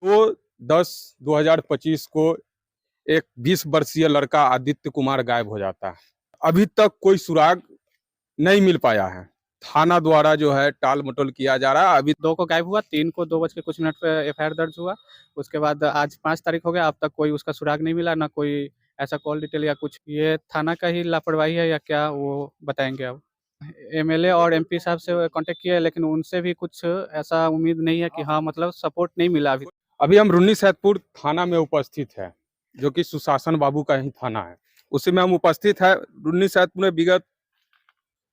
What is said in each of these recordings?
2/10/2025 को एक 20 वर्षीय लड़का आदित्य कुमार गायब हो जाता है। अभी तक कोई सुराग नहीं मिल पाया है। थाना द्वारा जो है टाल-मटोल किया जा रहा है। अभी 2 को गायब हुआ, 3 को 2 बज के कुछ मिनट पे एफआईआर दर्ज हुआ। उसके बाद आज 5 तारीख हो गया, अब तक कोई उसका सुराग नहीं मिला, ना कोई ऐसा कॉल डिटेल या कुछ। ये थाना का ही लापरवाही है या क्या, वो बताएँगे अब। एमएलए और एमपी साहब से कॉन्टैक्ट किया है, लेकिन उनसे भी कुछ ऐसा उम्मीद नहीं है कि हाँ, मतलब सपोर्ट नहीं मिला अभी। अभी हम रुन्नी-सैदपुर थाना में उपस्थित हैं, जो कि सुशासन बाबू का ही थाना है। उसी में हम उपस्थित हैं। रुन्नी-सैदपुर में विगत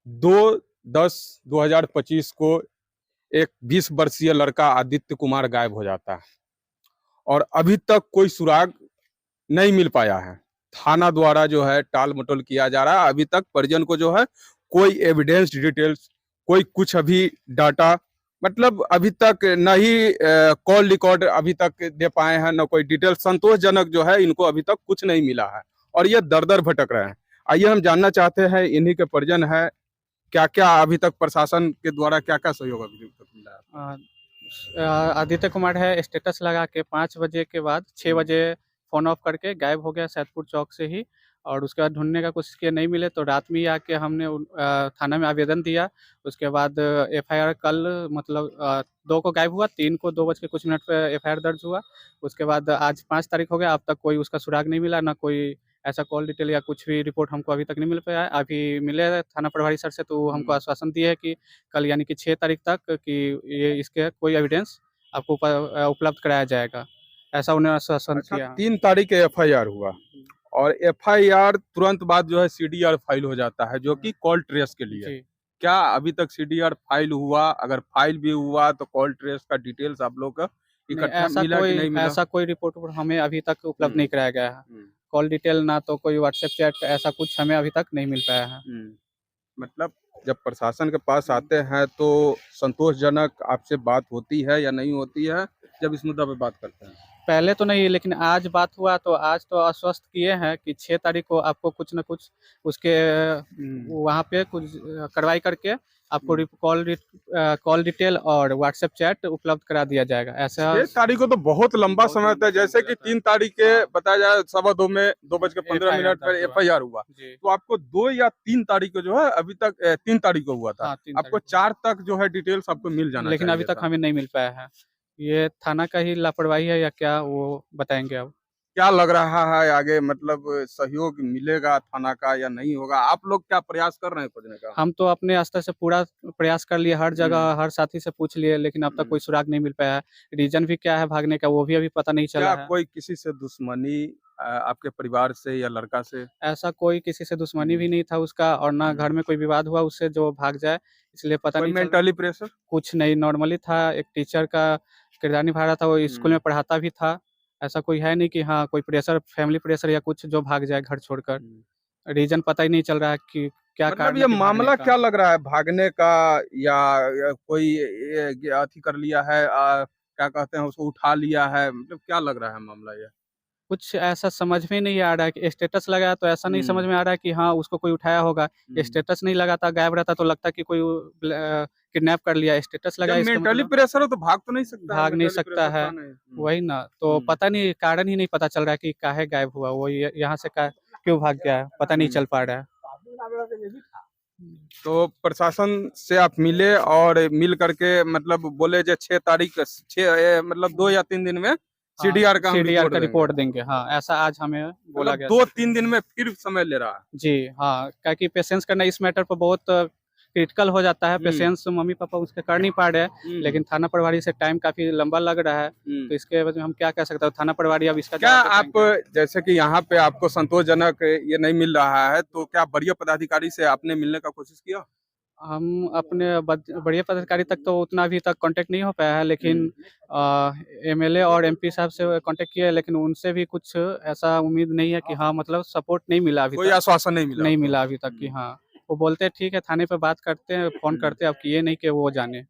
2/10/2025 को एक 20 वर्षीय लड़का आदित्य कुमार गायब हो जाता है और अभी तक कोई सुराग नहीं मिल पाया है। थाना द्वारा जो है टाल-मटोल किया जा रहा है। अभी तक परिजन को जो है कोई एविडेंस डिटेल्स, कोई कुछ अभी डाटा, मतलब अभी तक न ही कॉल रिकॉर्ड अभी तक दे पाए हैं, न कोई डिटेल संतोषजनक जो है इनको अभी तक कुछ नहीं मिला है और ये दर-दर भटक रहे हैं। आइए हम जानना चाहते हैं, इन्हीं के परिजन हैं, क्या-क्या अभी तक प्रशासन के द्वारा क्या-क्या सहयोग अभी तक मिला है? आदित्य कुमार है, स्टेटस लगा के 5 बजे के बाद 6 बजे फ़ोन ऑफ करके गायब हो गया सैदपुर चौक से ही। और उसके बाद ढूँढने का कोशिश किया, नहीं मिले तो रात में ही आके हमने थाना में आवेदन दिया। उसके बाद एफआईआर कल, मतलब 2 को गायब हुआ, 3 को 2 बज के कुछ मिनट पे एफआईआर दर्ज हुआ। उसके बाद आज 5 तारीख हो गया, अब तक कोई उसका सुराग नहीं मिला, ना कोई ऐसा कॉल डिटेल या कुछ भी रिपोर्ट हमको अभी तक नहीं मिल पाया है। अभी मिले थाना प्रभारी सर से, तो वो हमको आश्वासन दिए है कि कल यानी कि 6 तारीख तक कि ये इसके कोई एविडेंस आपको उपलब्ध कराया जाएगा। ऐसा उन्होंने आश्वासन अच्छा, किया। 3 तारीख को एफआईआर हुआ और एफआईआर तुरंत बाद जो है सीडीआर फाइल हो जाता है, जो कि कॉल ट्रेस के लिए। जी। क्या अभी तक सीडीआर फाइल हुआ? अगर फाइल भी हुआ तो कॉल ट्रेस का डिटेल्स आप लोग का नहीं, इकट्ठा मिला कि नहीं मिला? ऐसा कोई रिपोर्ट हमें अभी तक उपलब्ध नहीं कराया गया है। हुँ, कॉल डिटेल ना तो कोई व्हाट्सएप चैट, ऐसा कुछ हमें अभी तक नहीं मिल पाया है। हुँ। मतलब जब प्रशासन के पास आते हैं तो संतोषजनक आपसे बात होती है या नहीं होती है, जब इस मुद्दा पे बात करते हैं? पहले तो नहीं, लेकिन आज बात हुआ तो आज तो आश्वस्त किए हैं कि 6 तारीख को आपको कुछ न कुछ उसके वहाँ पे कुछ कार्रवाई करके आपको कॉल डिटेल और व्हाट्सएप चैट उपलब्ध करा दिया जाएगा। ऐसा 6 तारीख को तो बहुत लंबा समय था, जैसे कि 3 तारीख के बताया जाए 2:15 में 2:15 पर एफआईआर हुआ। जी। तो आपको 2 या 3 तारीख को जो है अभी तक 3 तारीख को हुआ था। हाँ, 3 आपको तारीख को। 4 तक जो है डिटेल्स आपको मिल जाना लेकिन अभी चाहिए तक था। हमें नहीं मिल पाया है। ये थाना का ही लापरवाही है या क्या, वो बताएँगे अब। क्या लग रहा है आगे, मतलब सहयोग मिलेगा थाना का या नहीं होगा? आप लोग क्या प्रयास कर रहे हैं खोजने का? हम तो अपने स्तर से पूरा प्रयास कर लिए, हर जगह, हर साथी से पूछ लिए, लेकिन अब तक हुँ। कोई सुराग नहीं मिल पाया है। रीज़न भी क्या है भागने का, वो भी अभी पता नहीं क्या चला है। कोई किसी से दुश्मनी आपके परिवार से या लड़का से? ऐसा कोई किसी से दुश्मनी हुँ, भी नहीं था उसका, और ना हुँ। घर में कोई विवाद हुआ उससे जो भाग जाए, इसलिए पता कोई नहीं चल रहा। Mentally pressure? कुछ नहीं, नॉर्मली था, एक टीचर का किरदार निभा रहा था, वो स्कूल हुँ, में पढ़ाता भी था। ऐसा कोई है नहीं कि हाँ, कोई प्रेशर, फैमिली प्रेशर या कुछ जो भाग जाए घर छोड़कर। हुँ। रीज़न पता ही नहीं चल रहा है कि क्या मतलब कारण ये है कि भागने मामला का। क्या लग रहा है, भागने का या कोई ये अथी कर लिया है, क्या कहते हैं उसको, उठा लिया है, मतलब क्या लग रहा है मामला ये? कुछ ऐसा समझ में नहीं आ रहा है कि स्टेटस लगाया तो ऐसा नहीं समझ हुँ, में आ रहा है कि हाँ, उसको कोई उठाया होगा। हुँ। स्टेटस नहीं लगाता, गायब रहता तो लगता कि कोई किडनैप कर लिया। स्टेटस जब लगाया इसका मेंटली मतलब प्रेशर हो तो भाग तो नहीं सकता है, भाग नहीं मेंटली सकता प्रेशर है। था नहीं। हुँ, वही ना, तो हुँ, पता नहीं, कारण ही नहीं पता चल रहा है कि काहे गायब हुआ। वो य यहाँ से का क्यों भाग गया है, पता नहीं हुँ। चल पा रहा है। तो प्रशासन से आप मिले और मिल करके मतलब बोले जो 6 तारीख मतलब 2 या 3 दिन में हाँ, सीडीआर का हम सीडीआर रिपोर्ट का देंगे। रिपोर्ट देंगे। हाँ, ऐसा आज हमें बोला मतलब गया सर। 2-3 दिन में फिर समय ले रहा है। जी, हाँ, क्या कि पेशेंस करना इस मैटर पे बहुत क्रिटिकल हो जाता है। हुँ, पेशेंस मम्मी-पापा उसके कर नहीं पा रहे हैं, हुँ, लेकिन थाना प्रभारी से टाइम काफ़ी लंबा लग रहा है, हुँ। तो इसके एवज़ में हम क्या कह सकते हैं, थाना प्रभारी अब इसका क्या जवाब दे आप, पाएँगे। जैसे कि यहाँ पे आपको संतोषजनक ये नहीं मिल रहा है, तो क्या वरीय पदाधिकारी से आपने मिलने का कोशिश किया? हम अपने बढ़िया पदाधिकारी तक तो उतना अभी तक कॉन्टैक्ट नहीं हो पाया है, लेकिन हुँ, एमएलए और एमपी साहब से कॉन्टैक्ट किया है, लेकिन उनसे भी कुछ ऐसा उम्मीद नहीं है कि हाँ, मतलब सपोर्ट नहीं मिला अभी कोई तक। आश्वासन नहीं मिला नहीं आपको? मिला अभी तक कि हुँ, हाँ, वो बोलते हैं ठीक है थाने पे बात करते हैं, फ़ोन हुँ। करते हैं, अब किए नहीं कि वो जाने।